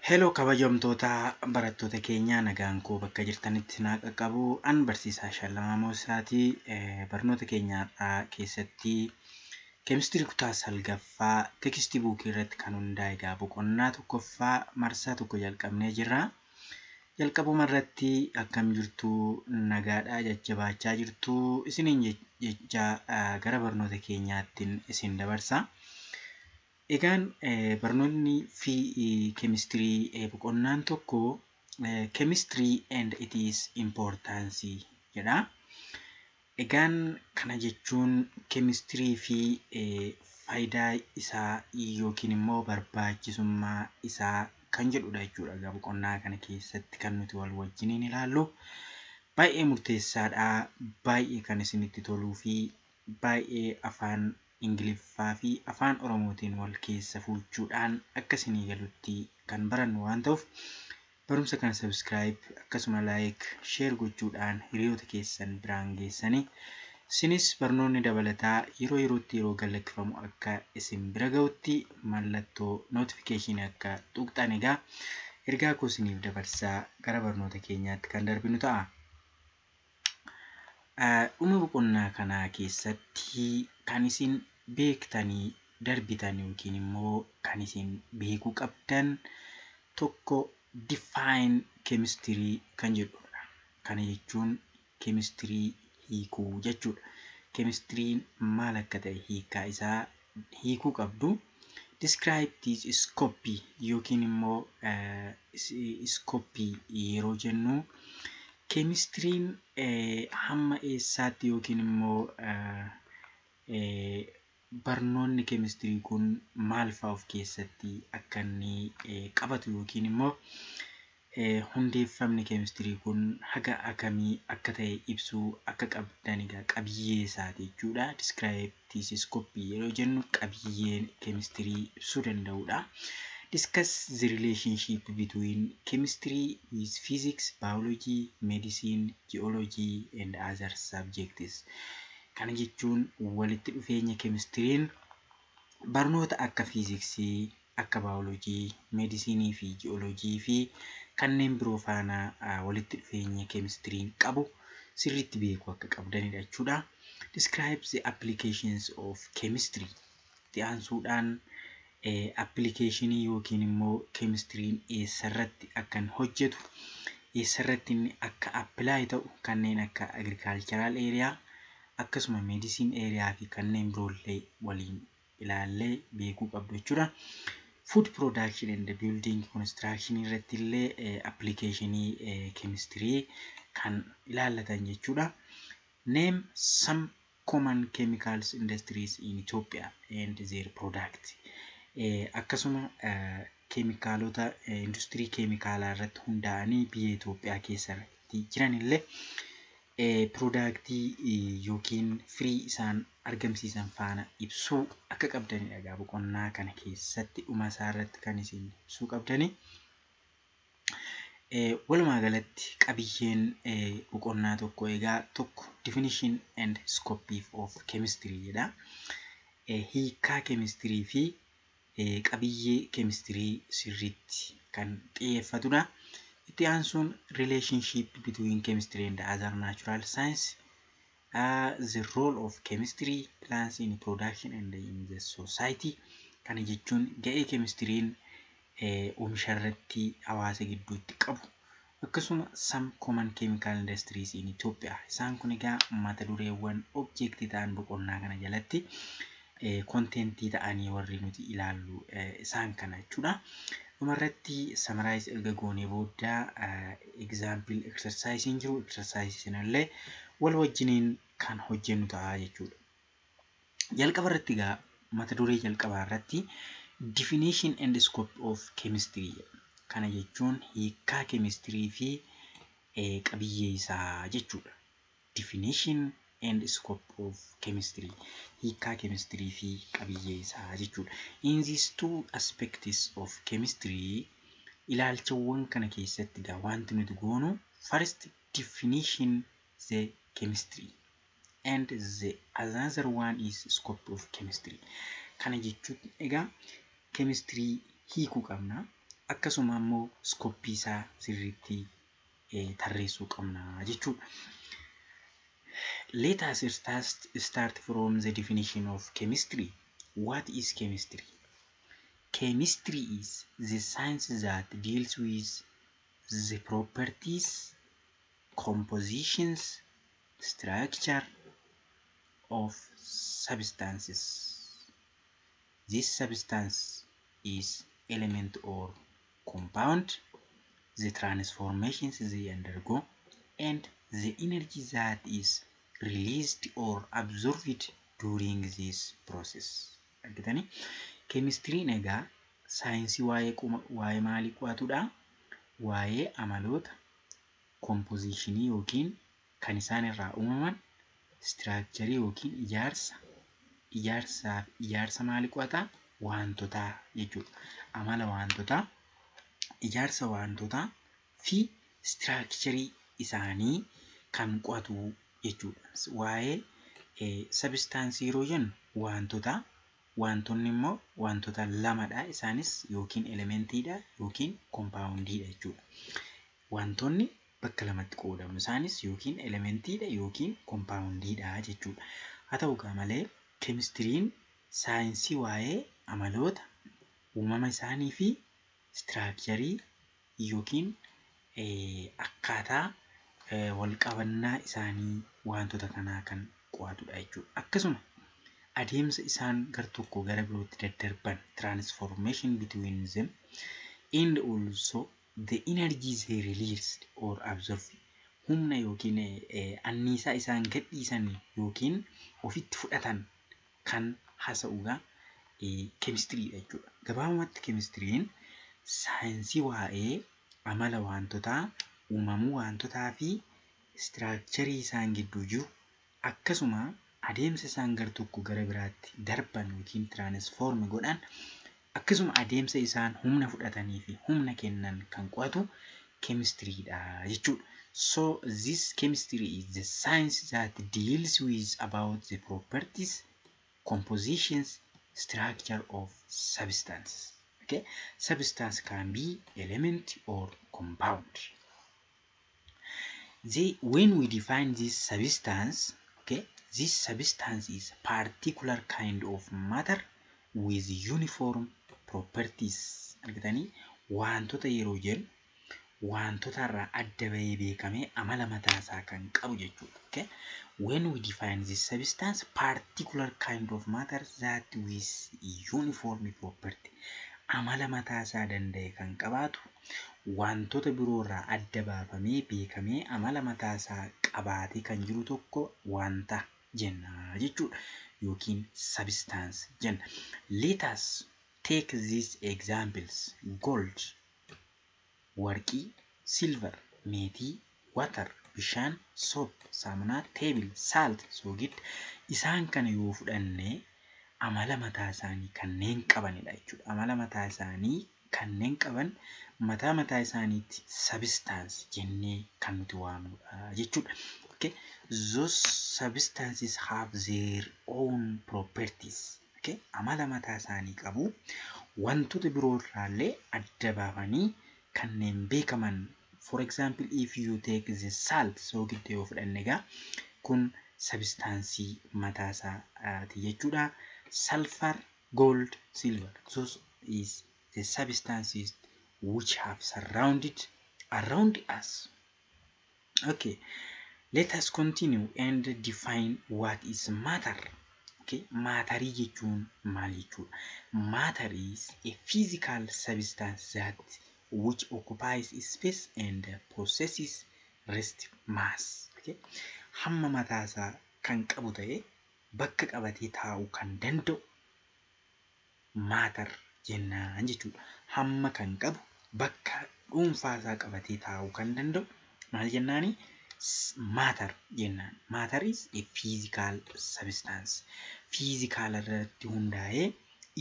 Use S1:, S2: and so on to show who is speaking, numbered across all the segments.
S1: Hello kabajamtoota barattoota keenyaa nagaan koo bakka jirtanitti naa qaqqabu an barsiisaa Shallamaa Moosaatii barnoota keenyaa keessatti keemistirii kutaa salgaffaa tekstii buukii irratti kan hundaa'e egaa boqonnaa tokkoffaa marsaa tokko jalqabnee jirra. Jalqabuma irratti akkam jirtu nagaadhaa jajjabaachaa jirtu isiniin jecha gara barnoota keenyaattiin isin dabarsa. Egaan barnoonni fi keemistirii boqonnaan tokko chemistry and its importance jedha. Egaan kana jechuun keemistirii fi faayidaa isaa yookiin immoo barbaachisummaa isaa kan jedhudha jechuudha. Egaa boqonnaa kana keessatti kan nuti wal wajjiniin ilaallu baay'ee murteessaadha, baay'ee kan isinitti toluu fi baay'ee afaan Ingiliffaa fi afaan Oromootiin wal keessa fuuchuudhaan akka isinii galutti kan barannu waan ta'uuf barumsa kana subscribe akkasuma like share gochuudhaan hiriyoota keessan biraan geessanii isinis barnoonni dabalataa yeroo galakkifamu akka isin bira ga'utti mallattoo notification akka tuqxan egaa ergaa koo isiniif dabarsaa gara barnoota keenyaatti kan darbinu ta'a. Dhuma boqonnaa kanaa keessatti kan isin beektanii darbitan yookiin immoo kan isin beekuu qabdan tokko define chemistry kan jedhudha. Kana jechuun keemistirii hiikuu jechuudha. Keemistiriin maal akka ta'e hiikaa isaa hiikuu qabdu. Describe this scope yookiin immoo scope yeroo jennu keemistiriin hamma eessaatti yookiin immoo barnoonni keemistirii kun maal fa'aa of keessatti akka inni qabatu yookiin immoo hundeeffamni keemistirii kun haga akkamii akka ta'e ibsuu akka qabdan egaa qabiyyee isaati jechuudha. Describe this scope yeroo jennu qabiyyee keemistirii ibsuu danda'udha. Discuss the relationship between chemistry with physics, biology, medicine, geology and other subjects. Kana jechuun walitti dhufeenya keemistiriin barnoota akka fiiziksii, akka baayoloojii, meedisinii fi ji'ooloojii fi kanneen biroo faana walitti dhufeenya keemistiriin qabu sirriitti beekuu akka qabdanidha jechuudha. Describe the applications of chemistry. Itti aansuudhaan applicationii yookiin immoo keemistiriin eessarratti akkan hojjetu, eessarratti inni akka apply ta'u kanneen akka agricultural area akkasuma medicine area fi kanneen biroollee waliin ilaallee beekuu qabdu jechuudha. Food production and building construction irratti illee applicationii keemistirii kan ilaallatan jechuudha. Name some common chemicals industries in Ethiopia and their product. Akkasuma keemikaalota industirii keemikaalaa irratti hundaa'anii biyya Itoophiyaa keessatti jiran illee product yookiin firii isaan argamsiisan faana ibsuu akka qabdanidha. Egaa boqonnaa kana keessatti dhuma isaa irratti kan isin ibsuu qabdani. Walumaa galatti qabiyyeen boqonnaa tokko egaa tokko definition and scope of chemistry jedha. Hiikaa keemistirii fi qabiyyee keemistirii sirriitti kan xiyyeeffatudha. Itti aansuun relationship between chemistry and other natural science, the role of chemistry plants in production and in the society. Kana jechuun ga'ee keemistiriin oomisha irratti hawaasa gidduutti qabu. Akkasuma some common chemical industries in Ethiopia. Isaan kun egaa mata dureewwan objectii ta'an boqonnaa kana jalatti kontentii ta'anii warri nuti ilaallu isaan kana jechuudha. Dhumarratti summarize erga goonee booda example exercise hin jiru. Exercise sanallee wal wajjiniin kan hojjennu ta'a jechuudha. Jalqaba irratti egaa mata duree jalqabaa irratti definition and scope of chemistry. Kana jechuun hiikaa keemistirii fi qabiyyee isaa jechuudha. Definition and scope of chemistry. Hiikaa keemistirii fi qabiyyee isaa jechuudha. In these two aspects of chemistry, ilaalchawwan kana keessatti egaa wanti nuti goonu first definition the chemistry and the another one is scope of chemistry. Kana jechuun egaa keemistirii hiikuu qabna. akkasuma immoo iskooppii isaa sirriitti tarreessuu qabna jechuudha. Let us start from the definition of chemistry. What is chemistry? Chemistry is the science that deals with the properties, compositions, structure of substances. This substance is element or compound, the transformations they undergo, and the energy that is released or absorbed during this process. Argitanii? Keemistiriin egaa saayinsii waa'ee maalii qo'atudha? Waa'ee amaloota, kompoziishinii yookiin kan isaan irraa uumaman, istiraakcharii yookiin ijaarsa maalii qo'ata? Wantoota jechuudha. Amala wantoota, ijaarsa wantoota fi istiraakcharii isaanii kan qo'atu jechuudha. Waa'ee sabistaansii yeroo jennu wantoonni immoo wantoota lamadha. Isaanis yookiin elementiidha yookiin kompaawundiidha jechuudha. Wantoonni bakka lamatti qoodamu. Isaanis yookiin elementiidha yookiin kompaawundiidha jechuudha. Haa ta'u malee keemistiriin saayinsii waa'ee amaloota, uumama isaanii fi istiraakcharii yookiin akkaataa walqabannaa isaanii wantoota kanaa kan qo'atudha jechuudha. Akkasuma adeemsa isaan gar tokko gara birootti daddarban, transformation between them, and also the energy they released or absorbed, humna yookiin anniisaa isaan gadhiisan yookiin ofitti fudhatan kan haasa'uudha keemistiriidha jechuudha. Gabaabumatti keemistiriin saayinsii waa'ee amala wantoota, uumamuu wantoota fi istiraakcharii isaan gidduu jiru, akkasuma adeemsa isaan gar tokko gara biraatti darban yookiin tiraansfoorm godhan, akkasuma adeemsa isaan humna fudhatanii fi humna kennan kan qo'atu keemistiriidha jechuudha. So this chemistry is the science that deals with about the properties, compositions, structure of substance. Okay, substance can be element or compound. When we define this substance, okay, this substance is particular kind of matter with uniform properties. Argitanii wantoota yeroo jennu wantoota irraa adda bahee beekamee amala mataasaa kan qabu jechuudha. Okay, when we define this substance, particular kind of matter that with uniform property, amala mataasaa danda'e kan qabaatu, wantoota biroo irraa adda baafamee beekamee amala mataasaa qabaatee kan jiru tokko wanta jenna jechuudha yookiin substance jenna. Let us take these examples: gold, warqii, silver, meetii, water, bishaan, soap, saamunaa, table, salt, soogidda. Isaan kana yoo fudhanne amala mataa isaanii kanneen qabanidha jechuudha. Amala mataa isaanii kanneen qaban mataa isaaniitti substance jennee kan nuti waamnudha jechuudha. Okay, those substances have their own properties. Okay, amala mataa isaanii qabu. Wantoota biroo irraallee adda baafanii kanneen beekaman. For example, if you take the salt, soogidda yoo fudhanne egaa kun substance mataa isaati jechuudha. Sulfur, gold, silver, those is the substances which have surrounded around us. Okay, let us continue and define what is matter. Okay, matter jechuun maal jechuudha? Matter is a physical substance that which occupies space and possesses rest mass. Okay, hamma mataasaa kan qabu ta'e bakka qabatee taa'uu kan danda'u matter jennaan jechuudha. Hamma kan qabu bakka dhuunfaasaa qabatee taa'uu kan danda'u maal jennaani? Matter jennaan. Matter is a physical substance. Physical irratti hundaa'ee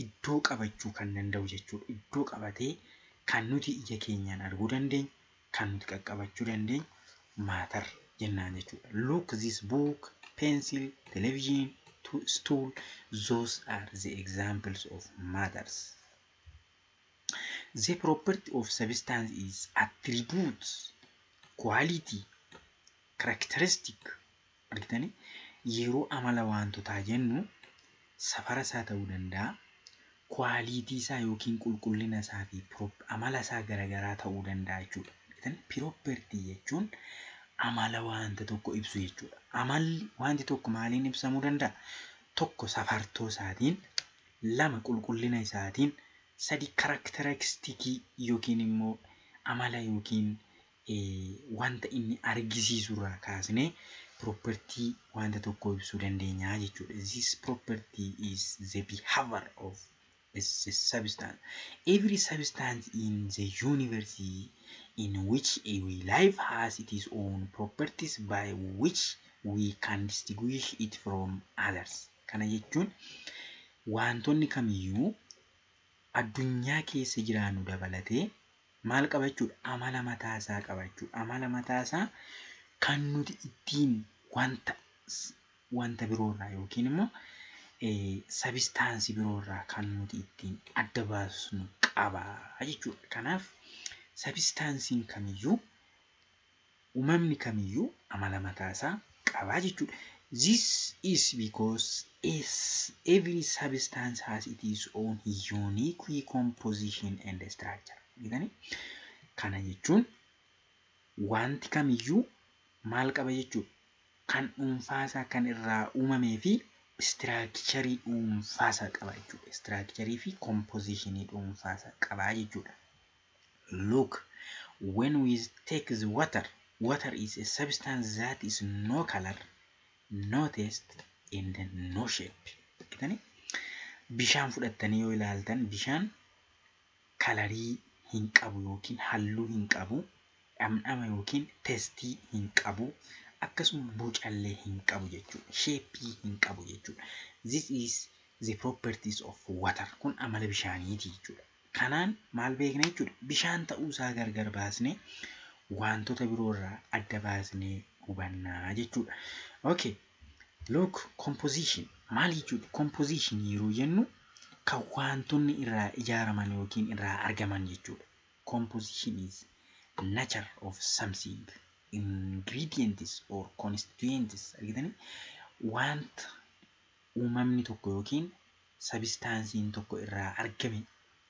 S1: iddoo qabachuu kan danda'u jechuudha. Iddoo qabatee kan nuti ija keenyaan arguu dandeenyu, kan nuti qaqqabachuu dandeenyu matter jennaan jechuudha. Look, this book, pencil, television, stool, those are the examples of matters. The property of substance is attributes, quality, characteristic. Argitanii yeroo amala wantoota jennu safara isaa ta'uu danda'a, quality isaa yookiin qulqullina isaa fi amala isaa garagaraa ta'uu danda'a jechuudha. Argitanii property jechuun amala wanta tokko ibsu jechuudha. Amalli wanti tokko maaliin ibsamuu danda'a? Tokko safartoo isaatiin, lama qulqullina isaatiin, sadi karakteristikii yookiin immoo amala yookiin wanta inni argisiisurraa kaasnee property wanta tokko ibsuu dandeenya jechuudha. This property is the behavior of a substance. Every substance in the universe in which we live has its own properties by which we can distinguish it from others. Kana jechuun wantoonni kamiyyuu addunyaa keessa jiraannu dabalatee maal qaba jechuudha? Amala mataa isaa qaba jechuudha. Amala mataa isaa kan nuti ittiin wanta biroorraa yookiin immoo substance biroorraa kan nuti ittiin adda baasnu qaba jechuudha. Kanaaf substancein kamiyyuu, uumamni kamiyyuu amala mataa isaa qaba jechuudha. This is because every substance has its own unique composition and structure. Kana jechuun wanti kamiyyuu maal qaba jechuudha? Kan dhuunfaasaa kan irraa uumamee fi structure dhuunfaasaa qaba jechuudha. Structure fi composition dhuunfaasaa qaba jechuudha. Look, when we take the water is a substance that is no color, no taste and no shape. Bishaan fudhattanii yoo ilaaltan bishaan kalarii hin qabu yookiin halluu hin qabu, dhamdhama yookiin testii hin qabu, akkasuma bocallee hin qabu jechuudha. Shape hin qabu jechuudha. This is the properties of water. Kun amala bishaaniiti jechuudha. Kanaan maal beekna jechuudha? Bishaan ta'uu isaa gargar baasnee wantoota biroorraa adda baasnee hubannaa jechuudha. Okay. Look, composition. Maal jechuudha? Composition yeroo jennu kan wantoonni irraa ijaaraman yookiin irraa argaman jechuudha. Composition is nature of something, ingredients or constituents. Argitanii wanta uumamni tokko yookiin substancein tokko irraa argame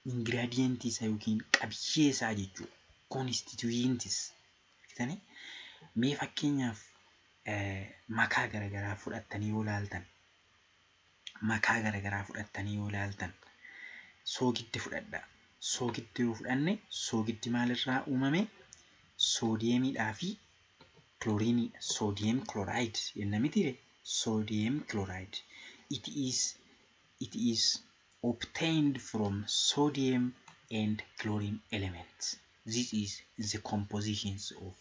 S1: ingredients isa yookiin qabiyyee isaa jechuudha. Constituents. Argitanii mee fakkeenyaaf makaa garagaraa fudhattanii yoo ilaaltan, soogiddi fudhadhaa. Soogiddi yoo fudhanne, soogiddi maalirraa uumame? Soodiyemiidhaa fi klooriinidha. Sodium chloride jenna miti. Sodium chloride. It is obtained from sodium and chlorine elements. This is the compositions of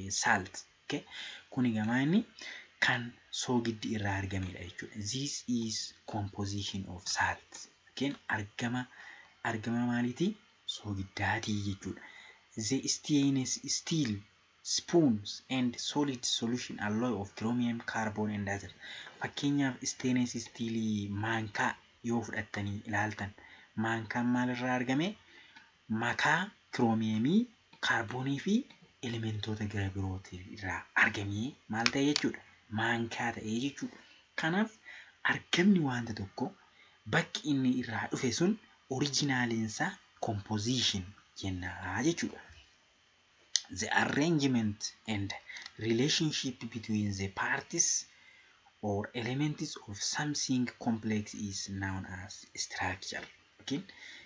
S1: salt. Okay? Kuni gamaani kan soogiddi irraa argamedha jechuudha. This is composition of salt. Okay? Argama maaliiti? Soogiddaati jechuudha. The stainless steel spoons and solid solution alloy of chromium, carbon and other. Fakkeenyaaf stainless steel maankaa yoo fudhattanii ilaaltan, maankaan maalirraa argame? Makaa, chromiumii, kaarboonii fi elementoota gara birootii irraa argamee maal ta'e jechuudha? Maankaa ta'e jechuudha. Kanaaf argamni wanta tokko bakki inni irraa dhufe sun originaalinsa composition jenna jechuudha. The arrangement and relationship between the parties or elements of something complex is known as structure. Okay?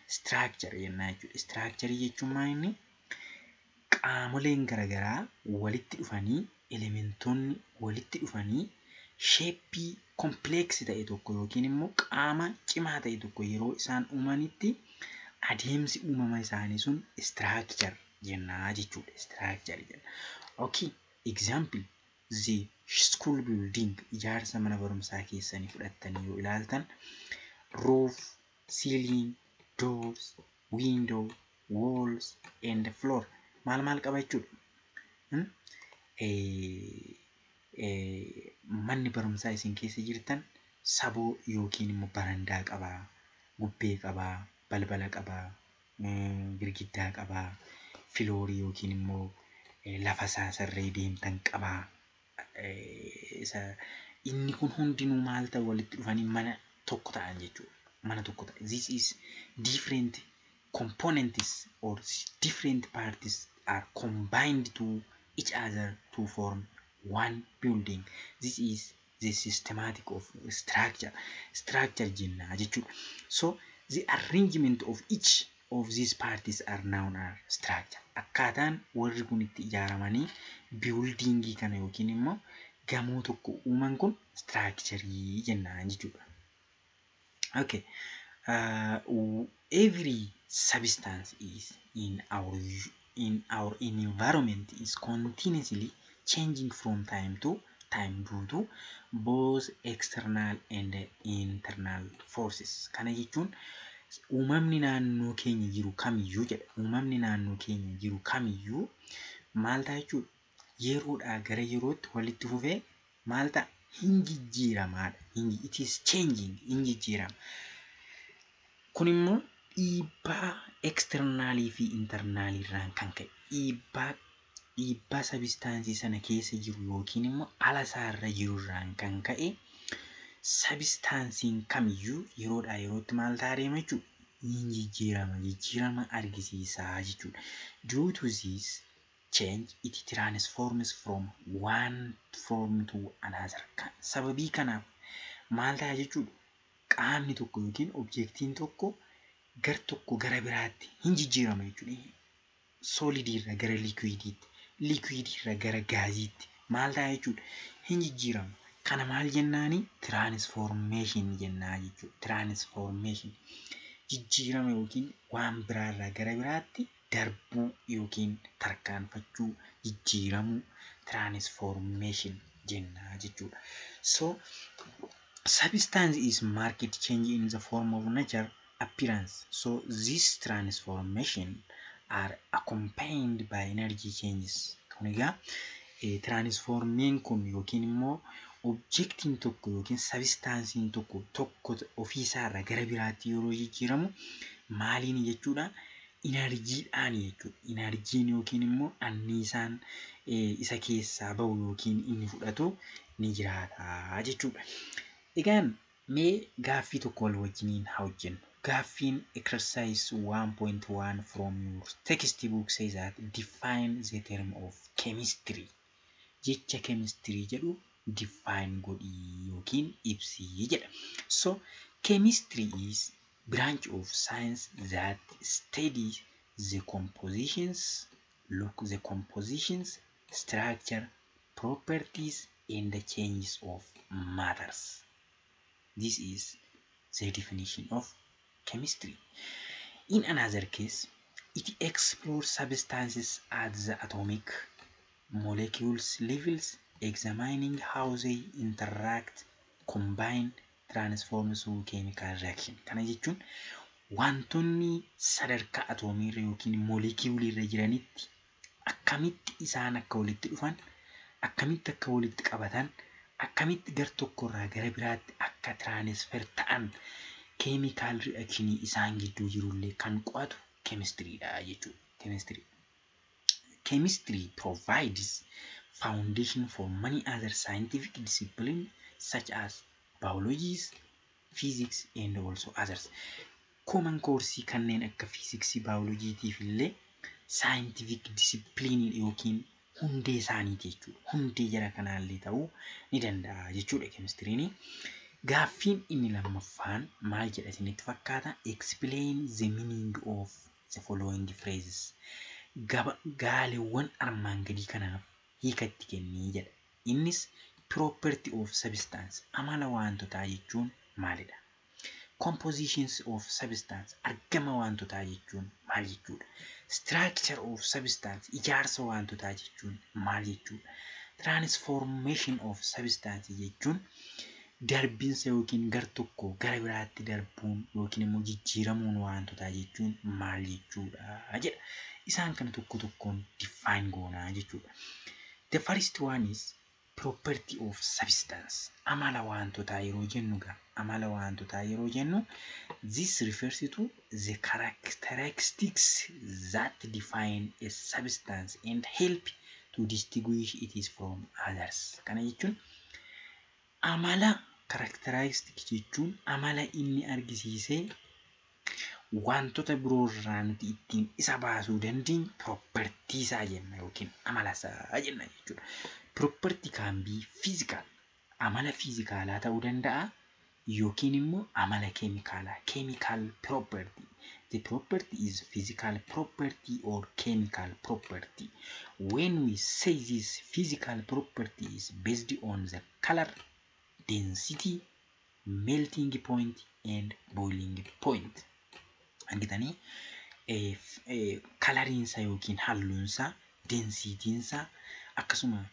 S1: Structure jenna jechuudha. Structure jechuun maali? Qaamoleen garagaraa walitti dhufanii, elementoonni walitti dhufanii shape complex ta'e tokko yookiin immoo qaama cimaa ta'e tokko yeroo isaan uumanitti adeemsi uumama isaanii sun structure jenna jechuudha. Structure jenna. Okay, example, the school building, ijaarsa mana barumsaa keessanii fudhattanii yoo ilaaltan, roof, ceiling, doors, window, walls and floor maal qaba jechuudha? Manni barumsaa isin keessa jirtan saboo yookiin immoo barandaa qabaa, gubbee qabaa, balbala qabaa, girgiddaa qabaa, filoorii yookiin immoo lafa isaa sarree deemtan qabaa. Isa inni kun hundinuu maal ta'u walitti dhufanii mana tokko ta'an jechuudha. Mana tokko ta'a. This is different components or different parts are combined to each other to form one building. This is the systematic of structure jenna jechuudha. So the arrangement of each of these parties are known as structure. Akkaataan warri kun itti ijaaramanii buildingii kana yookiin immoo gamoo tokko uuman kun structure jenna jechuudha. Okay. Every substance is in our environment is continuously changing from time to time due to both external and internal forces. Kana jechuun uumamni naannoo keenya jiru kamiyyuu jedha. Uumamni naannoo keenya jiru kamiyyuu maal ta'a jechuudha? Yeroodhaa gara yerootti walitti fufee maal ta'a? Hin jijjiiramaadha. It is changing, hin jijjiirama. Kun immoo dhiibbaa externaalii fi internaalii irraan kan ka'e. Dhiibbaa sabistaansii sana keessa jiru yookiin immoo ala isaarra jiru irraan kan ka'e sabistaansiin kamiyyuu yeroodhaa yerootti maal ta'a deema jechuudha? Hin jijjiirama. Jijjiirama argisiisaa jechuudha. Due to this change, it transforms from one form to another. Sababii kanaaf maal ta'a jechuudha? Qaamni tokko yookiin objektiin tokko gara biraatti hin jijjiirama jechuudha. Solidii irraa gara liquidiitti, liquidii irraa gara gaaziitti maal ta'a jechuudha? Hin jijjiirama. Kana maal jennaani? Transformation jennaa jechuudha. Transformation jijjiirama yookiin waan biraa irraa gara biraatti darbuu yookiin tarkaanfachuu, jijjiiramuu, transformation jennaa jechuudha. So substance is marked change in the form of nature appearance. So this transformation are accompanied by energy changes. Kunigaa transforming kun yookiin immoo objectiin tokko yookiin substancein tokko ofiisaarraa gara biraatti yeroo jijjiiramu maaliin jechuudha? Enerjiidhaan jechuudha. Enerjiin yookiin immoo anniisaan isa keessaa bahu yookiin inni fudhatu ni jiraata jechuudha. Egaan mee gaaffii tokko wal wajjiniin haa hojjennu. Gaaffiin exercise 1.1 from your textbook says that define the term of chemistry. Jecha chemistry jedhu define godhii yookiin ibsii jedha. So chemistry is branch of science that studies the compositions, structure, properties, and the changes of matters. This is the definition of chemistry. In another case, it explores substances at the atomic molecules levels, examining how they interact, combine, transform through chemical reaction. Kana jechuun wantoonni sadarkaa atoomiirra yookiin moolekiyuulirra jiranitti akkamitti isaan akka walitti dhufan, akkamitti akka walitti qabatan, akkamitti gar tokkorraa gara biraatti akka transfer ta'an, chemical reaction isaan gidduu jirullee kan qo'atu chemistryidha jechuudha. Chemistry provides foundation for many other scientific disciplines such as biology, physics, and also others. Common course kanneen akka physics, biology tiif illee scientific discipline yookiin hundee isaaniiti jechuudha. Hundee jara kanaallee ta'uu ni danda'a jechuudha chemistryni. Gaaffiin inni lammaffaan maal jedha isinitti fakkaata? Explain the meaning of the following phrases. Gaaleewwan armaan gadii kanaaf hiikatti kennii jedha. Innis property of substance, amala wantotaa jechuun maalidha? Compositions of substance, argama wantotaa jechuun maal jechuudha? Structure of substance, ijaarsa wantotaa jechuun maal jechuudha? Transformation of substance jechuun darbinsa yookiin gar tokko gara biraatti darbuun yookiin immoo jijjiiramuun wantotaa jechuun maal jechuudha jedha. Isaan kana tokko tokkoon define goonaa jechuudha. The first one is property of substance. Amala wantoota yeroo jennu gaa amala wantoota yeroo jennu this refers to the characteristics that define a substance and help to distinguish it from others. Kana jechuun amala characteristics jechuun amala inni argisiisee wantoota biroo irraa nuti ittiin isa baasuu dandeenyu property isaa jenna yookiin amala isaa jenna jechuudha. Property can be physical. Amala physicalaa ta'uu danda'a yookiin immoo amala chemicalaa. Chemical property. The property is physical property or chemical property. When we say this physical property is based on the color, density, melting point and boiling point. Angitanii kalariinsa yookiin halluunsa, densiitiinsa akkasuma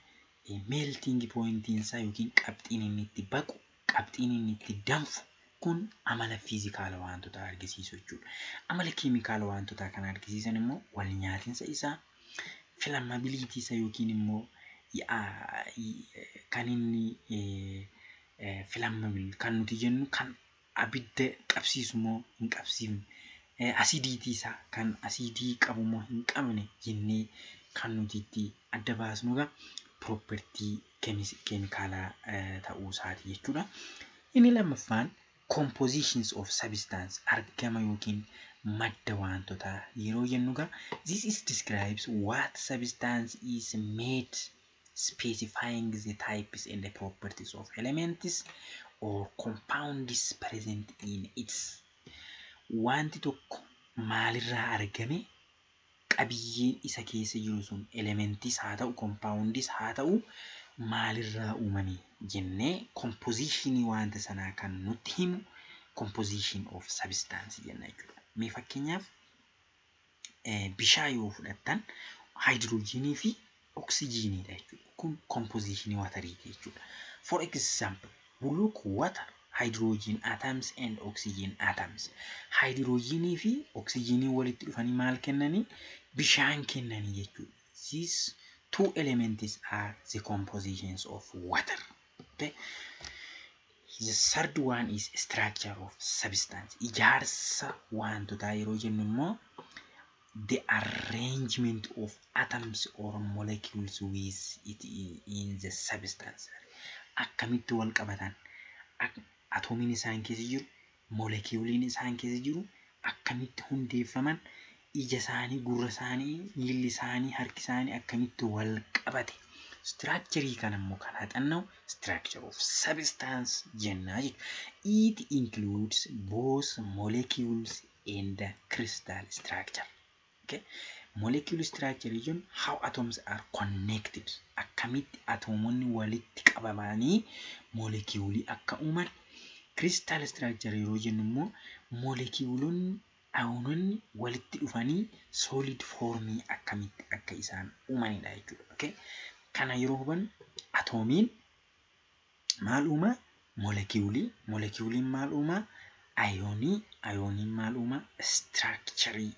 S1: melting pointiinsa yookiin qabxiin inni itti baqu, qabxiin inni itti danfu kun amala fiizikaala wantoota argisiisu jechuudha. Amala keemikaala wantoota kan argisiisan immoo wal nyaatinsa isaa, flammability isaa yookiin immoo kan inni flammable kan nuti jennu kan abidda qabsiisu moo hin qabsiifne, acidity isaa kan acidii qabu moo hin qabne jennee kan nuti itti adda baasnuga property chemicala ta'uu isaati jechuudha. Inni lammaffaan compositions of substance argama yookiin madda wantoota yeroo jennuga this is describes what substance is made, specifying the types and the properties of elements or compounds present in its. Wanti tokko maalirraa argame qabiyyeen isa keessa jiru sun elementis haa ta'u compoundis haa ta'u maalirraa uumame jennee composition wanta sanaa kan nutti himu composition of substance jenna jechuudha. Mee fakkeenyaaf bishaan yoo fudhattan hydrogenii fi oxygenidha jechuudha. Kun composition watariiti jechuudha. For example, we look water, hydrogen atoms and oxygen atoms. Hydrogenii fi oxygenii walitti dhufanii maal kennanii? Bishaan kennanii jechuudha. These two elements are the compositions of water. Okay. The third one is structure of substance. Ijaarsa wantoota yeroo jennu immoo the arrangement of atoms or molecules with it in the substance. Akkamitti wal qabatan, atomiin isaan keessa jiru, moleculiin isaan keessa jiru, akkamitti hundeeffaman, ija isaanii, gurra isaanii, miilli isaanii, harki isaanii akkamitti wal qabate. Structure kan ammoo kan haxannaa'u structure of substance jenna jechuudha. It includes both molecules and crystal structure. Okay? Molecule structure is how atoms are connected. Akkamitti atomonni walitti qabamanii molecule akka uuman. Crystal structure yeroo jennu immoo moleculeonni ayoononni walitti dhufanii solid formii akkamitti akka isaan uumanidha jechuudha. Okay? Kana yeroo hubannu atomiin maal uuma? Moleculein maal uuma? Ayooniin maal uuma? Structure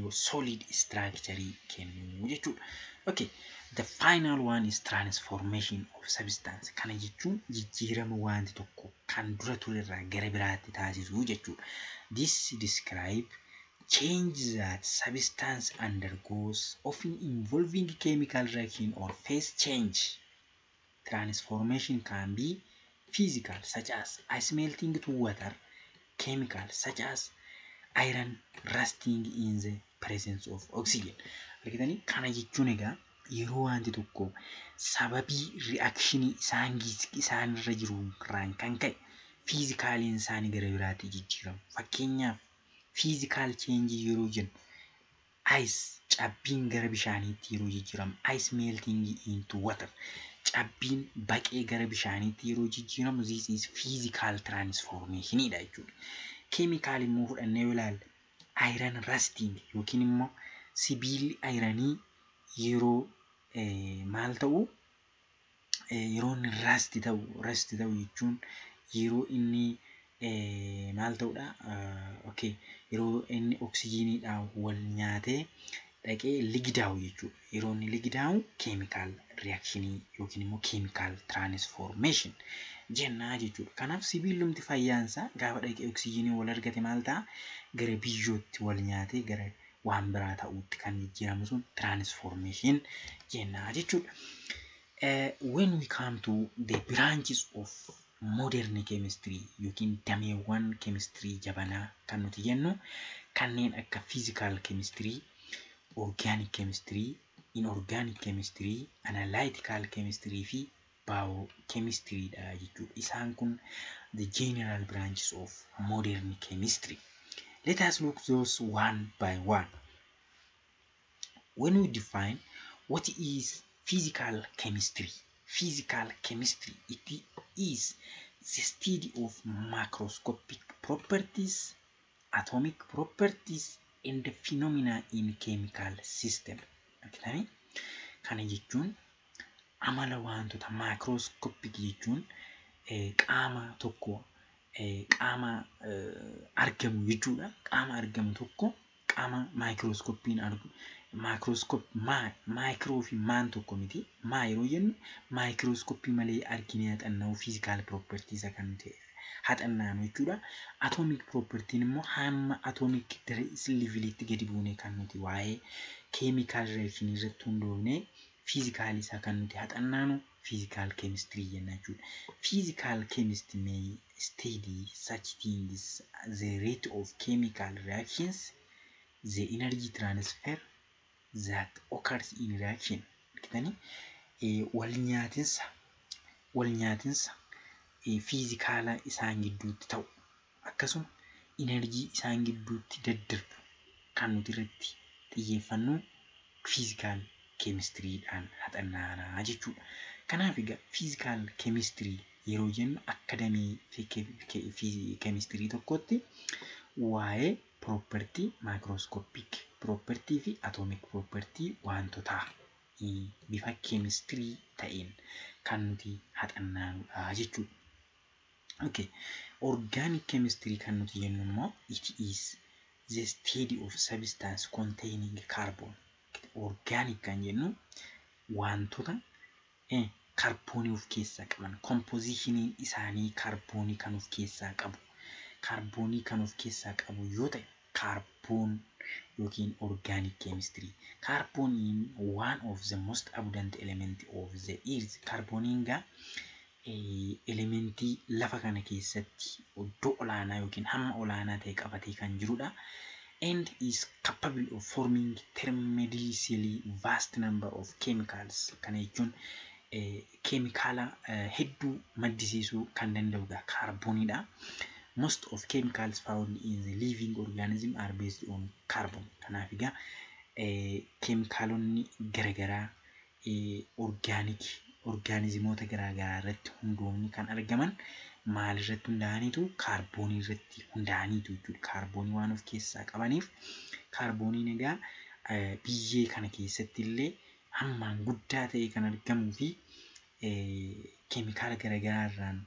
S1: or solid structure kennu jechuudha. Okay, the final one is transformation of substance. Kana jechuun jijjiirama wanti tokko kan dura ture irraa gara biraatti taasisuu jechuudha. This describe change that substance undergoes, often involving chemical reaction or phase change. Transformation can be physical, such as ice melting to water, chemical, such as iron rusting in the presence of oxygen. Argitanii kana jechuun egaa yeroo wanti tokko sababii reaction isaan irra jiru irraan kan ka'e physicaliin isaanii gara biraatti jijjiiramu. Fakkeenyaaf physical change yeroo jennu ice cabbiin gara bishaaniitti yeroo jijjiiramu, ice melting into water, cabbiin baqee gara bishaaniitti yeroo jijjiiramu, this is physical transformation dha jechuudha. Chemical immoo fudhannee yoo ilaalle iron rusting yookiin immoo sibiilli iranii yeroo maal ta'u yeroo inni rust ta'u jechuun yeroo inni maal ta'udha? Okay, yeroo inni oxygenidhaan wal nyaatee dhaqee ligidaa'u jechuudha. Yeroo inni ligidaa'u chemical reaction yookiin immoo chemical transformation jennaa jechuudha. Kanaaf sibiilumti fayyaansaa gaafa dhaqee oksijiinii wal argate maal ta'a? Gara biyyootti wal nyaatee gara waan biraa ta'uutti kan jijjiiramu sun transformation jennaa jechuudha. When we come to the branches of modern chemistry yookiin dameewwan chemistry jabanaa kan nuti jennu kanneen akka physical chemistry, organic chemistry, inorganic chemistry, analytical chemistry fi biochemistry dha jechuudha. Isaan kun the general branches of modern chemistry. Let us look those one by one. When we define what is physical chemistry, it is the study of macroscopic properties, atomic properties, and the phenomena in chemical system. Okay? Kana jechuun amala wantoota macroscopic jechuun qaama tokko qaama argamu jechuudha. Qaama argamu tokko qaama microscopiin argu micro fi maan tokko miti. Yeroo jennu microscopii malee arginee haxanna'u physical properties kan ta'e haxanna'u jechuudha. Atomic property immoo hamma atomic levelitti gadi buune kan nuti waa'ee chemical reaction irratti hundoofne physical isa kan nuti haxanna'u physical chemistry jenna jechuudha. Physical chemistry may study such things as the rate of chemical reactions, the energy transfer that occurs in reaction. Wal nyaatinsa fiizikaala isaan gidduutti ta'u akkasuma enerjii isaan gidduutti daddarbu kan nuti irratti xiyyeeffannu physical chemistry dhaan haxanna'aa jechuudha. Kanaaf egaa physical chemistry yeroo jennu akadamii chemistry tokkotti waa'ee property microscopic property fi atomic property wantoota bifa chemistry ta'een kan nuti haxanna'aa jechuudha. Okay, organic chemistry kan nuti jennu immoo it is the study of substance containing carbon. Organic kan jennu wantoota kaarboonii of keessaa qaban, composition isaanii kaarboonii kan of keessaa qabu. Kaarboonii kan of keessaa qabu yoo ta'e carbon yookiin organic chemistry. Carbon is one of the most abundant element of the earth. Carboniin gaa elementii lafa kana keessatti iddoo olaanaa yookiin hamma olaanaa ta'e qabatee kan jirudha. And is capable of forming tremendously vast number of chemicals. Kana jechuun keemikaala hedduu maddisiisuu kan danda'udha kaarbooniidha. Most of chemicals found in the living organism are based on carbon. Kanaaf egaa keemikaalonni garagaraa organismoota garagaraa irratti hundoofni kan argaman maal irratti hundaa'aniitu kaarboonii irratti hundaa'aniitu jechuudha. Kaarboonii waan of keessaa qabaniif kaarbooniin egaa biyyee kana keessatti illee hammaan guddaa ta'e kan argamuu fi keemikaala garagaraa irraan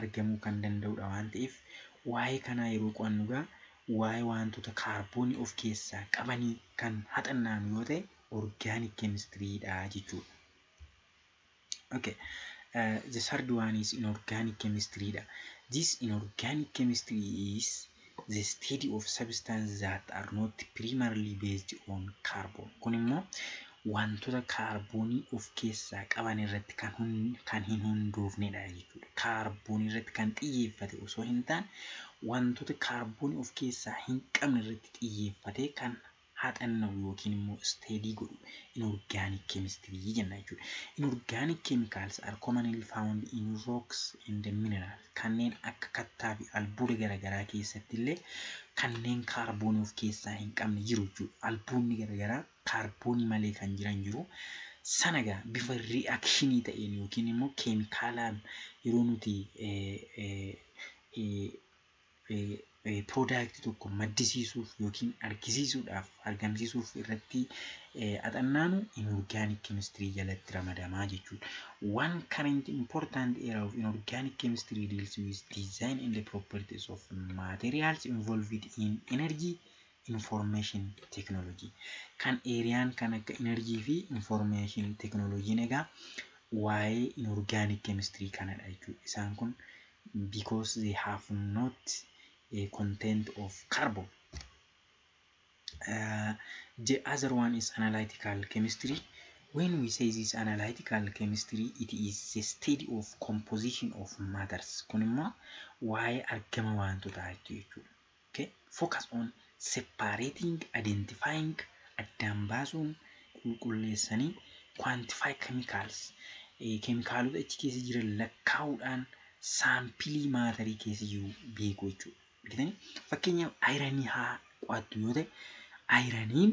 S1: argamuu kan danda'udha waan ta'eef waa'ee kanaa yeroo qo'annu egaa waa'ee wantoota kaarboonii of keessaa qabanii kan haxanna'an yoo ta'e organic chemistry dha jechuudha. Okay. The third one is inorganic chemistry. This inorganic chemistry is the study of substances that are not primarily based on carbon. Kun immoo wantoota kaarboonii of keessaa qaban irratti kan hin hundoofnedha jechuudha. Kaarboonii irratti kan xiyyeeffate osoo hin taane wantoota kaarboonii of keessaa hin qabne irratti xiyyeeffate kan haxanna'u yookiin immoo study godhu inorganic chemistry jenna jechuudha. Inorganic chemicals are commonly found in rocks and minerals. Kanneen akka kattaa fi albuuda garagaraa keessatti illee kanneen kaarboonii of keessaa hin qabne jiru jechuudha. Albuudni garagaraa kaarboonii malee kan jiran jiru. Sanagaa bifa reactionii ta'een yookiin immoo keemikaalaan yeroo nuti product tokko maddisiisuuf yookiin argisiisuudhaaf argamsiisuuf irratti haxannaanu inorganic chemistry jalatti ramadamaa jechuudha. One current important area of inorganic chemistry deals with design and the properties of materials involved in energy information technology. Kan areaan kan akka energy fi information technology egaa waa'ee inorganic chemistry kanadha jechuudha. Isaan kun because they have not a content of carbon. The other one is analytical chemistry. When we say this analytical chemistry, it is the study of composition of matters. Kun immoo waa'ee argama wantoota jechuudha. Okay? Focus on separating, identifying, addaan baasuun, qulqulleessanii, quantify chemicals. Keemikaalota achi keessa jiran lakkaa'uudhaan saampilii maatarii keessa jiru beekuu jechuudha. Fakkeenyaaf ayiranii haa qo'attu yoo ta'e, ayiraniin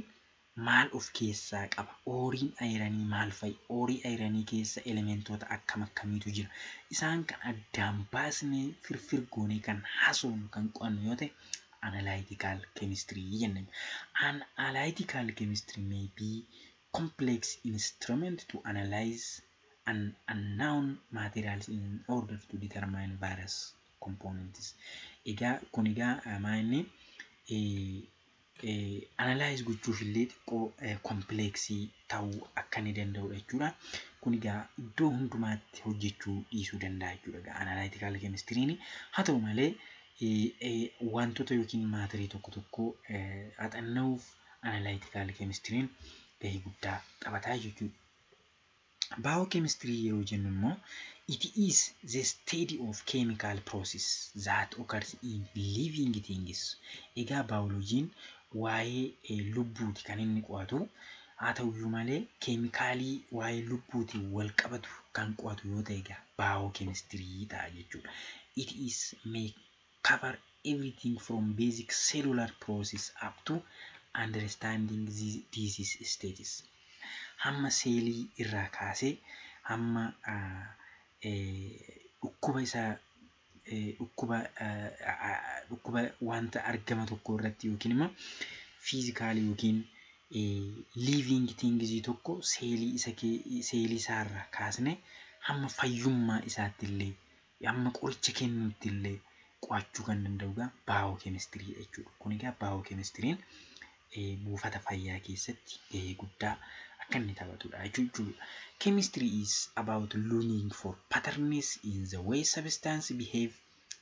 S1: maal of keessaa qaba? Ooriin ayiranii maal fa'i? Oorii ayiranii keessa elementoota akkam akkamiitu jira? Isaan kan addaan baasnee firfir goonee kan haasofnu kan qo'annu yoo ta'e, analytical chemistry jennaan. Analytical chemistry may be complex instrument to analyze an unknown materials in order to determine various components. Kun egaa maanni analyze gochuuf illee xiqqoo complexii ta'uu akka ni danda'udha jechuudha. Kun egaa iddoo hundumaatti hojjechuu dhiisuu danda'a jechuudha. Analytical chemistry'n haa ta'u malee wantoota yookiin maatarii tokko haxanna'uuf analytical chemistry'n gahee guddaa taphataa jechuudha. Biochemistry yeroo jennu immoo it is the study of chemical process that occurs in living things. Egaa biologiin waa'ee lubbuuti kan inni qo'atu. Haa ta'uyyuu malee keemikaalii waa'ee lubbuuti wal qabatu kan qo'atu yoo ta'e egaa biochemistry ta'a jechuudha. It is may cover everything from basic cellular process up to understanding disease status. Hamma seelii irraa kaasee hamma dhukkuba isaa dhukkuba wanta argama tokko irratti yookiin immoo fiizikaalii yookiin living things tokko seelii isaarraa kaasne hamma fayyummaa isaatti illee hamma qoricha kennuutti illee qo'achuu kan danda'u biochemistry jechuudha. Kun egaa biochemistry'n buufata fayyaa keessatti gahee guddaa akka inni taphatudha jechuudha. Chemistry is about looking for patterns in the way substances behave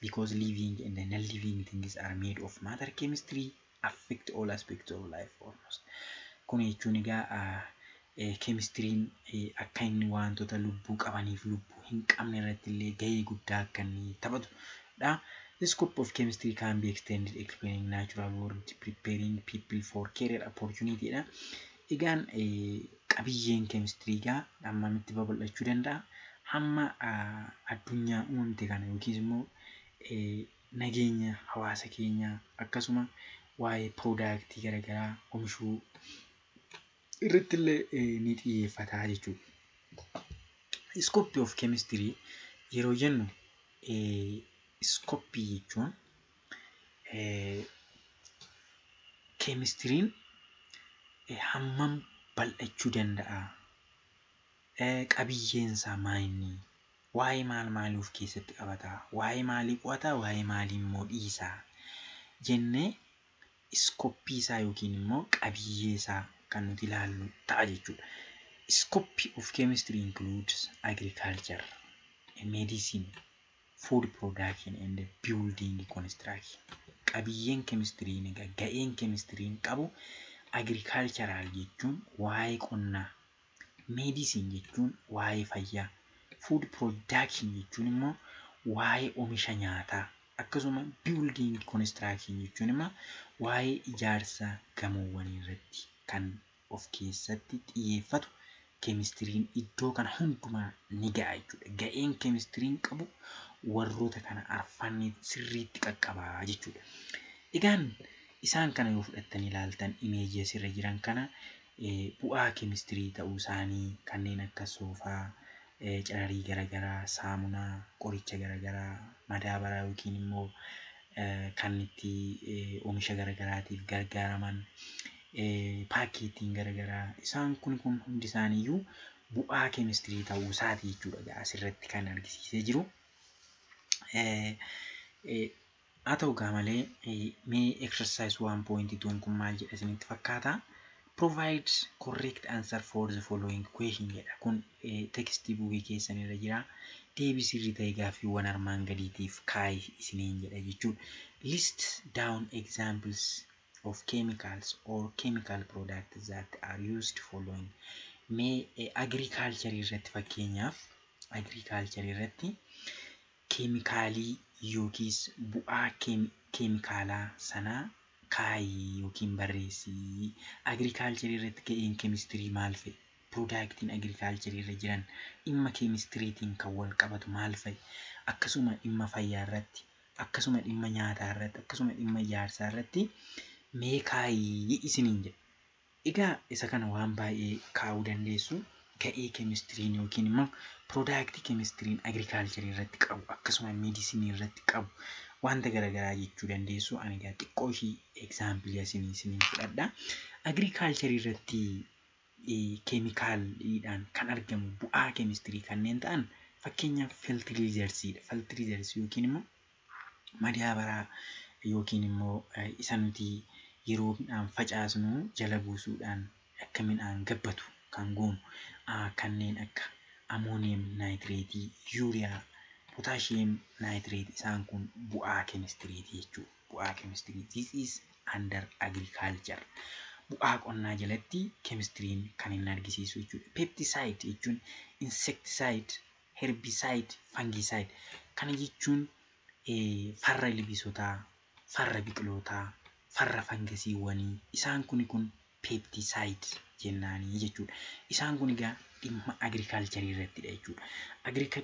S1: because living and non-living things are made of matter. Chemistry affect all aspects of life almost. Kun jechuun egaa chemistry'n akka inni wantoota lubbuu qabaniif lubbuu hin qabne irratti illee gahee guddaa akka inni taphatudha. The scope of chemistry can be extended, explaining natural world, preparing people for career opportunity. Egaan qabiyyeen chemistry egaa hammamitti babal'achuu danda'a? Hamma addunyaa uumamte kana yookiin immoo nageenya hawaasa keenyaa akkasuma waa'ee product garaagaraa oomishuu irratti illee ni xiyyeeffata jechuudha. Scope of chemistry yeroo jennu scope jechuun chemistry'n hammam bal'achuu danda'a? Qabiyyeen isaa maali? Waa'ee maalii of keessatti qabata? Waa'ee maalii qo'ata? Waa'ee maalii immoo dhiisa? Jennee scope isaa yookiin immoo qabiyyee isaa kan nuti ilaallu ta'a jechuudha. Scope of chemistry includes agriculture, medicine, food production and building construction. Qabiyyeen chemistry ga'een chemistry qabu agricultural jechuun waa'ee qonnaa, medicine jechuun waa'ee fayyaa, food production jechuun immoo waa'ee oomisha nyaataa, akkasuma building construction jechuun immoo waa'ee ijaarsa gamoowwanii irratti kan of keessatti xiyyeeffatu. Chemistry'n iddoo kana hundumaa ni ga'a jechuudha. Ga'een chemistry'n qabu warroota kana arfanii sirriitti qaqqabaa jechuudha. Egaan isaan kana yoo fudhattanii ilaaltan imeejii asirra jiran kana bu'aa chemistry ta'uu isaanii kanneen akka soofaa, cararii garaagaraa, saamunaa, qoricha garaagaraa, madaabaraa yookiin immoo kan itti oomisha garaagaraatiif gargaaraman, paakeetiin garaagaraa isaan kun hundi isaaniiyyuu bu'aa chemistry ta'uu isaati jechuudha. Asirratti kan argisiisee jiru. haa ta'u gaa malee mee exercise 1.2 kun maal jedha isinitti fakkaata? Provide correct answer for the following question jedha. Kun tekstii buukii keessan irra jira. Deebii sirrii ta'e gaaffiiwwan armaan gadiitiif kaa'i isiniin jedha jechuudha. List down examples of chemicals or chemical products that are used following. Mee agriculture irratti fakkeenyaaf agriculture irratti keemikaalii yookiis bu'aa keemikaalaa sanaa kaa'i yookiin barreessi. Agriculture irratti ga'een keemistirii maal fa'i? Productiin agriculture irra jiran dhimma keemistiriitiin kan wal qabatu maal fa'i? Akkasuma dhimma fayyaa irratti, akkasuma dhimma nyaataa irratti, akkasuma dhimma ijaarsaa irratti mee kaa'i isiniin jedha. Egaa isa kana waan baay'ee kaa'uu dandeessu. Ga'ee keemistiriin yookiin immoo productii keemistiriin agriculture irratti qabu akkasuma meedisinii irratti qabu wanta garaagaraa jechuu dandeessu. Ani egaa xiqqoo ishii example isiniin fudhadha. Agriculture irratti keemikaaliidhaan kan argamu bu'aa keemistirii kanneen ta'an fakkeenyaaf fertilizersidha. Fertilizers yookiin immoo madaabaraa yookiin immoo isa nuti yeroo midhaan facaasnu jala buusuudhaan akka midhaan gabbatu kan goonu kanneen akka ammonium nitrate, urea, potassium nitrate isaan kun bu'aa keemistiriiti jechuudha. Bu'aa keemistirii. This is under agriculture. Bu'aa qonnaa jalatti keemistiriin kan inni argisiisu jechuudha. Pesticide jechuun insecticide, herbicide, fungicide. Kana jechuun farra ilbiisotaa, farra biqilootaa, farra fangasiiwwanii isaan kun pesticide jennaanii jechuudha. Isaan kun egaa dhimma agriculture irrattidha jechuudha.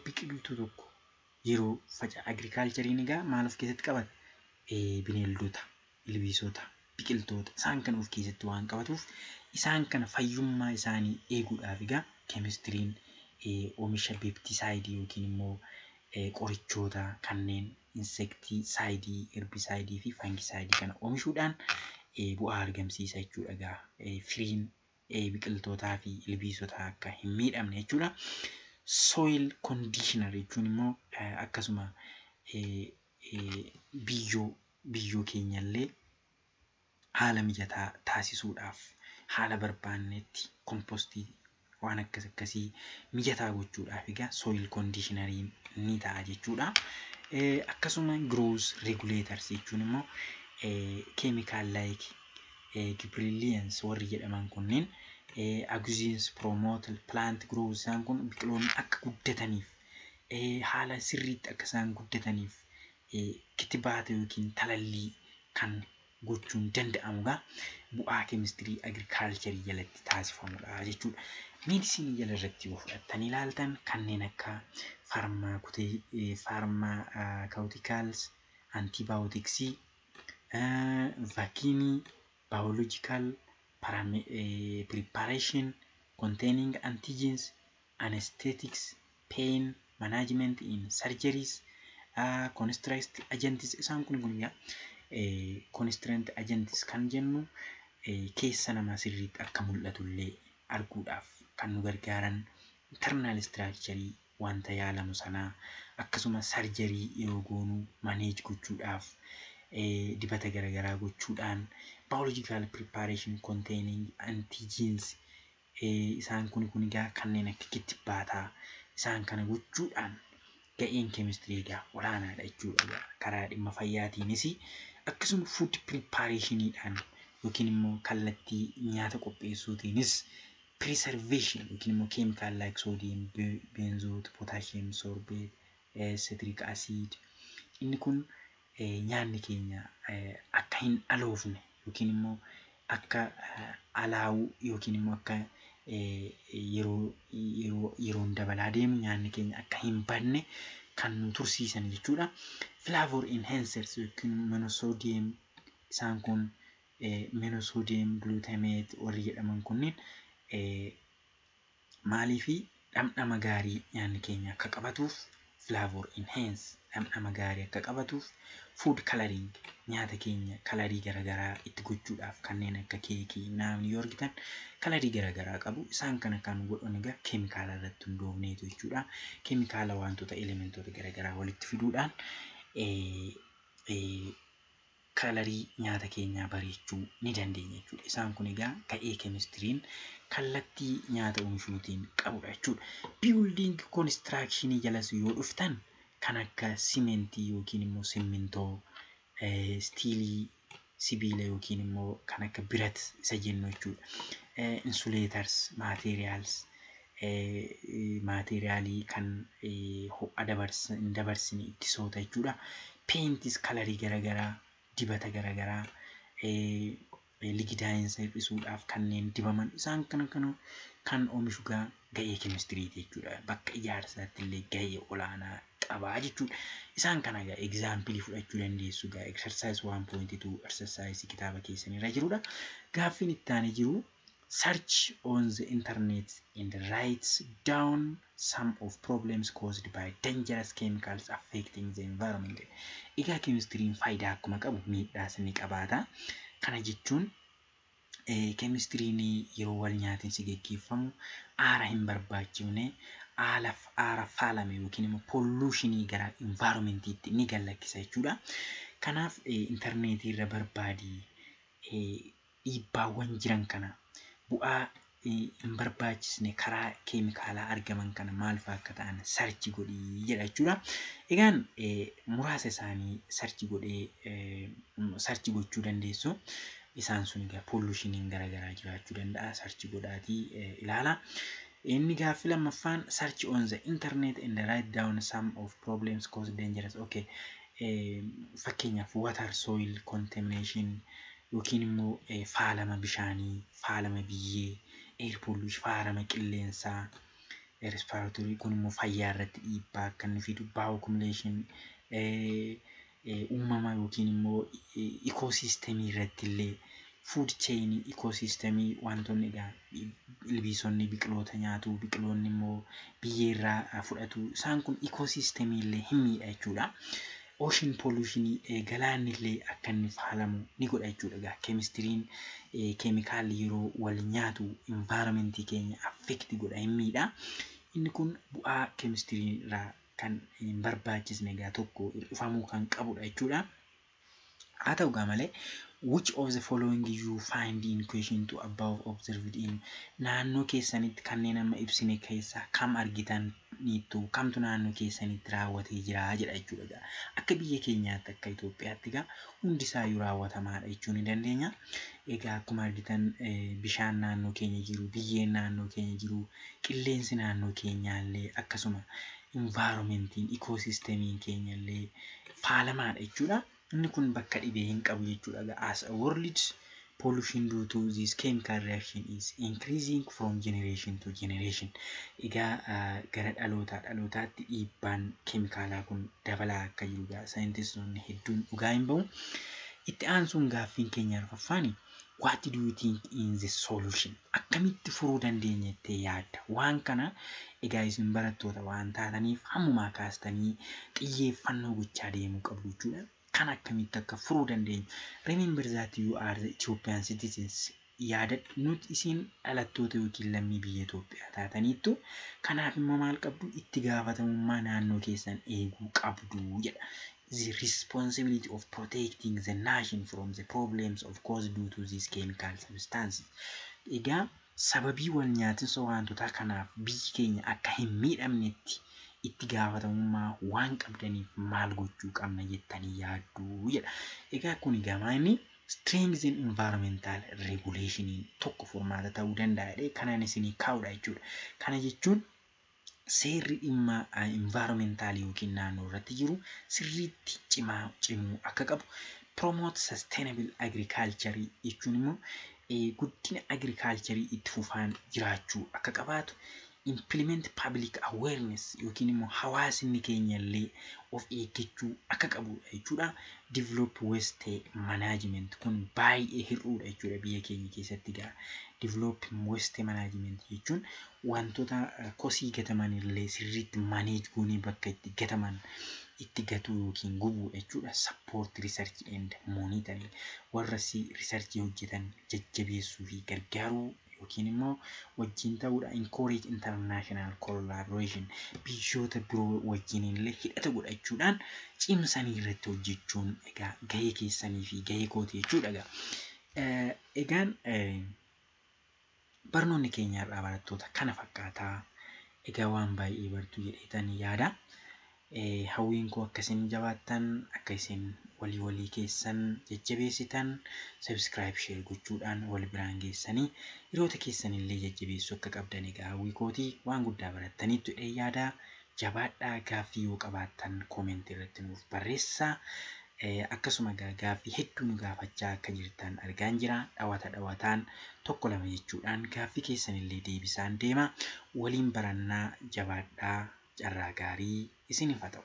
S1: Biqiltuu tokko yeroo agriculturein egaa maal of keessatti qabata? Bineeldota, ilbiisota, biqiltoota isaan kan of keessatti waan qabatuuf isaan kana fayyummaa isaanii eeguudhaaf egaa keemistiriin oomisha pesticide yookiin immoo qorichoota kanneen insecticide, herbicide fi fungicide kana oomishuudhaan bu'aa argamsiisa jechuudha. Egaa firiin biqiltootaa fi ilbiisotaa akka hin miidhamne jechuudha. Soil conditioner jechuun immoo akkasuma biyyoo keenyallee haala mijataa taasisuudhaaf haala barbaannetti kompostii waan akkasii mijataa gochuudhaaf egaa soil conditioneriin ni ta'a jechuudha. Akkasuma growth regulators jechuun immoo chemical like gibberellins warri jedhaman kunneen auxiliaries promote plant growth. Isaan kun biqiloonni akka guddataniif haala sirriitti akka isaan guddataniif kittibaata yookiin talallii kan gochuun danda'amuudha. Bu'aa keemistirii agriculture jalatti taasifamudha jechuudha. Meedisinii jala irratti yoo fudhattanii ilaaltan kanneen akka pharmaceuticals, antibiotics, vaccine, biological preparation containing antigens, anesthetics, pain management in surgeries, constraint agents. Isaan kun constraint agents kan jennu keessa nama sirriitti akka mul'atullee arguudhaaf kan nu gargaaran internal structure wanta yaalamu sanaa akkasuma surgery yeroo goonu manage gochuudhaaf dibata garaagaraa gochuudhaan biological preparation containing antigens isaan kun egaa kanneen akka kittibaataa isaan kana gochuudhaan ga'een keemistirii egaa olaanaadha jechuudha. Karaa dhimma fayyaatiinis akkasuma food preparationiidhaan yookiin immoo kallattii nyaata qopheessuutiinis preservation yookiin immoo chemical like sodium benzoate, potassium sorbate, citric acid inni kun nyaanni keenya akka hin aloofne yookiin immoo akka alaa'uu yookiin immoo akka yeroon dabalaa deemu nyaanni keenya akka hin banne kan nu tursiisan jechuudha. Flavor enhancers yookiin monosodium isaan kun monosodium glutamate warri jedhaman kunniin maaliifi dhamdhama gaarii nyaanni keenya akka qabatuuf flavor enhance dhamdhama gaarii akka qabatuuf food coloring nyaata keenya kalarii garaagaraa itti gochuudhaaf kanneen akka keekii naamni yoo argitan kalarii garaagaraa qabu. Isaan kana kan godhan egaa keemikaala irratti hundoofneetu jechuudha. Keemikaala wantoota elementoota garaagaraa walitti fiduudhaan kalorii nyaata keenyaa bareechuu ni dandeenya jechuudha. Isaan kun egaa ga'ee keemistiriin kallattii nyaata oomishuutiin qabudha jechuudha. Building construction jalas yoo dhuftan kan akka simentii yookiin immoo simmintoo, stiilii, sibiila yookiin immoo kan akka birat isa jennu jechuudha. Insulators, maateeriyaalii kan ho'a dabarsine ittisoota jechuudha. Paintis kalorii garagaraa, dibata garagaraa, ligidaayinsa hir'isuudhaaf kanneen dibaman isaan kana kan oomishu ga'ee keemistiriiti jechuudha. Bakka ijaarsaatti illee ga'ee olaanaa qabaa jechuudha. Isaan kana example fudhachuu dandeessu exercise 1.2 exercise kitaaba keessanirra jirudha. Gaaffiin itti aanee jiru search on the internet and write down some of problems caused by dangerous chemicals affecting the environment. Egaa keemistiriin faayidaa akkuma qabu miidhaas ni qabaata. Kana jechuun keemistiriin yeroo wal nyaatinsi geggeeffamu aara hin barbaachifne aara faalame yookiin immoo pollutionii gara environmentiitti ni gallakkisa jechuudha. Kanaaf interneetii irra barbaadii dhiibbaawwan jiran kana bu'aa hin barbaachisne karaa keemikaalaa argaman kana maal fa'aa akka ta'an sarchi godhii jedha jechuudha. Egaan muraasa isaanii sarchi gochuu dandeessu. Isaan sun egaa pollushiniin garagaraa jiraachuu danda'a. Sarchi godhaatii ilaala. Inni gaaffii lammaffaan search on the internet and write down some of problems caused dangerous. Okay. Fakkeenyaaf water soil contamination yookiin immoo faalama bishaanii, faalama biyyee, air pollution, faalama qilleensaa, respiratory kun immoo fayyaa irratti dhiibbaa akka inni fidu, bioaccumulation, uumama yookiin immoo ecosystemii irratti illee food chain ecosystemii wantoonni egaa ilbiisonni biqiloota nyaatu, biqiloonni immoo biyyee irraa fudhatu, isaan kun ecosystemii illee hin miidha jechuudha. Ocean pollution galaanni illee akka inni faalamu ni godha jechuudha. Egaa keemistiriin keemikaalli yeroo wal nyaatu environmentii keenya affect godha, hin miidha. Inni kun bu'aa keemistirii irraa kan hin barbaachisne egaa tokko hir'ifamuu kan qabudha jechuudha. Haa ta'u egaa malee which of the following you find in question to above observed in naannoo keessanitti kanneen amma ibsine keessaa kam argitaniittu kamtu naannoo keessanitti raawwatee jira jedha jechuudha. Akka biyya keenyaatti akka Itoophiyaatti egaa hundisaayuu raawwatamaadha jechuu ni dandeenya. Egaa akkuma argitan bishaan naannoo keenya jiru, biyyeen naannoo keenya jiru, qilleensi naannoo keenyaallee akkasuma environmentiin ecosystemiin keenyallee faalamaadha jechuudha. Inni kun bakka dhibee hin qabu jechuudha. As a world pollution due to this chemical reaction is increasing from generation to generation. Egaa gara dhalootaatti dhiibbaan keemikaalaa kun dabalaa akka jiruudha. Saayintistoonni hedduun dhugaa hin bahu. Itti aansuun gaaffiin keenya arfaffaani. What do you think in the solution? Akkamitti furuu dandeenya jettee yaadda? Waan kana egaa isin barattoota waan taataniif hammumaa kaastanii xiyyeeffannoo gochaa deemuu qabdu jechuudha. Kan akkamitti akka furuu dandeenya? Remember that you are the Ethiopian citizens. Yaada nuti isin dhalattoota yookiin lammii biyya Itoophiyaa taataniittu. Kanaaf immoo maal qabdu? Itti gaafatamummaa naannoo keessan eeguu qabdu jedha. The responsibility of protecting the nation from the problems of caused due to these chemical substances. Egaa sababii wal nyaatinsa wantoota kanaaf biyyi keenya akka hin miidhamnetti itti gaafatamummaa waan qabdaniif maal gochuu qabna jettanii yaaddu jedha. Egaa kun gamaani strengthen environmental regulation tokko furmaata ta'uu danda'a. Kanaan isinii kaa'udha jechuudha. Kana jechuun seerri dhimma environmental yookiin naannoo irratti jiru sirriitti cimuu akka qabu. Promote sustainable agriculture jechuun immoo guddina agriculture itti fufaan jiraachuu akka qabaatu. Implement public awareness yookiin immoo hawaasni keenya illee of eeggachuu akka qabu jechuudha. Develop waste management kun baay'ee hir'uudha jechuudha biyya keenya keessatti. Gaa develop waste management jechuun wantoota kosii gataman illee sirriitti manage goonee bakka itti gataman itti gatuu yookiin gubuu jechuudha. Support research and monitoring warra research hojjetan jajjabeessuu fi gargaaruu yookiin immoo wajjin ta'uudha encourage international collaboration biyyoota biroo wajjin illee hidhata godhachuudhaan cimsanii irratti hojjechuun egaa gahee keessanii fi gahee kooti jechuudha. Egaan barnoonni keenyaarraa barattoota kana fakkaataa egaa waan baay'ee bartuu jedheetan yaada. Hawwiin koo akka isin jabaattan akka isin walii keessan jajjabeessitan subscribe share gochuudhaan wal biraan geessanii hiriyoota keessan illee jajjabeessuu akka qabdan egaa hawwii kooti waan guddaa barattaniittu yaada. Jabaadhaa gaaffii yoo qabaattan comment irratti nuuf barreessaa. Akkasuma gaaffii hedduu nu gaafachaa akka jirtan argaan jira. Dhawataan tokko lama jechuudhaan gaaffii keessan illee deebisaan deema. Waliin barannaa jabaadhaa. Carraa gaarii isiniif haa ta'u.